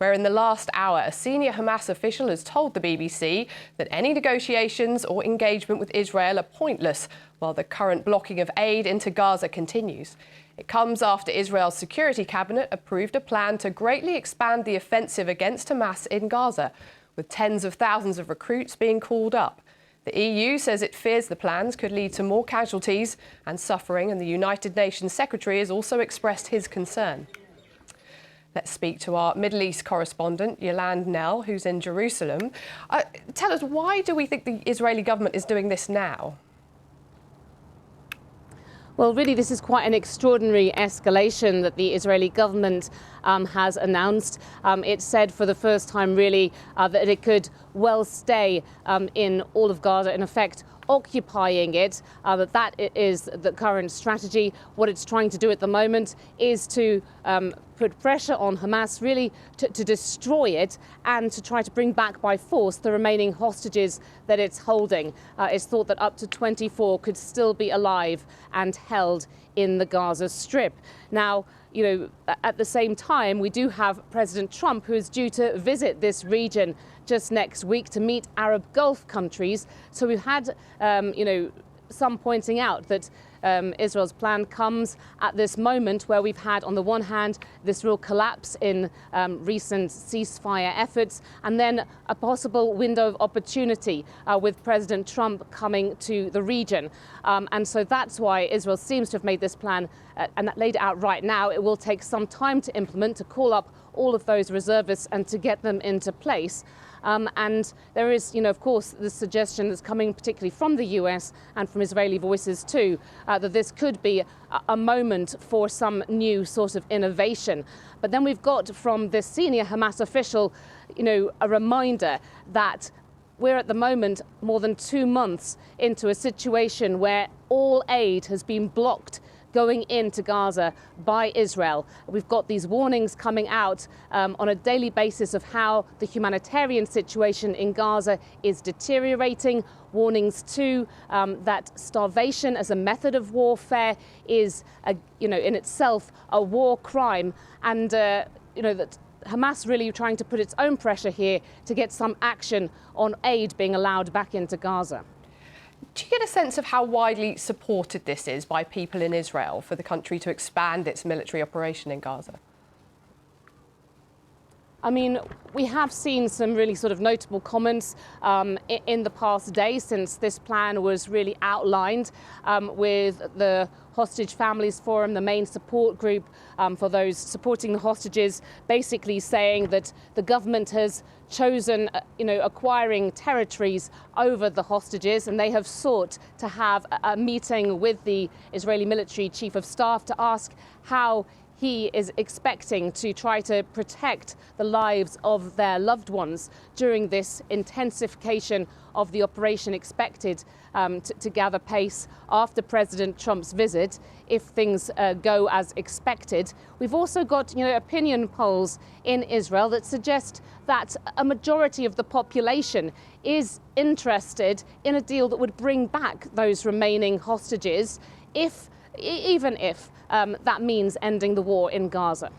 where in the last hour, a senior Hamas official has told the BBC that any negotiations or engagement with Israel are pointless while the current blocking of aid into Gaza continues. It comes after Israel's Security Cabinet approved a plan to greatly expand the offensive against Hamas in Gaza, with tens of thousands of recruits being called up. The EU says it fears the plans could lead to more casualties and suffering, and the United Nations Secretary has also expressed his concern. Let's speak to our Middle East correspondent, Yolande Knell, who's in Jerusalem. Tell us, why do we think the Israeli government is doing this now? Well, really, this is quite an extraordinary escalation that the Israeli government has announced. It said for the first time, really, that it could well stay in all of Gaza, in effect, occupying it, that is the current strategy. What it's trying to do at the moment is to put pressure on Hamas, really to destroy it and to try to bring back by force the remaining hostages that it's holding. It's thought that up to 24 could still be alive and held in the Gaza Strip. Now, you know, at the same time, we do have President Trump, who is due to visit this region just next week to meet Arab Gulf countries. So we've had, some pointing out that Israel's plan comes at this moment where we've had, on the one hand, this real collapse in recent ceasefire efforts, and then a possible window of opportunity with President Trump coming to the region. And so that's why Israel seems to have made this plan and laid it out right now. It will take some time to implement, to call up all of those reservists and to get them into place. And there is, of course, the suggestion that's coming particularly from the US and from Israeli voices too, that this could be a moment for some new sort of innovation. But then we've got from this senior Hamas official, a reminder that we're at the moment more than 2 months into a situation where all aid has been blocked going into Gaza by Israel. We've got these warnings coming out on a daily basis of how the humanitarian situation in Gaza is deteriorating. Warnings too that starvation as a method of warfare is, in itself, a war crime, and that Hamas really trying to put its own pressure here to get some action on aid being allowed back into Gaza. Do you get a sense of how widely supported this is by people in Israel for the country to expand its military operation in Gaza? I mean, we have seen some really sort of notable comments in the past day since this plan was really outlined with the Hostage Families Forum, the main support group for those supporting the hostages, basically saying that the government has chosen, acquiring territories over the hostages, and they have sought to have a meeting with the Israeli military chief of staff to ask how he is expecting to try to protect the lives of their loved ones during this intensification of the operation expected to gather pace after President Trump's visit, if things go as expected. We've also got, opinion polls in Israel that suggest that a majority of the population is interested in a deal that would bring back those remaining hostages, even if that means ending the war in Gaza.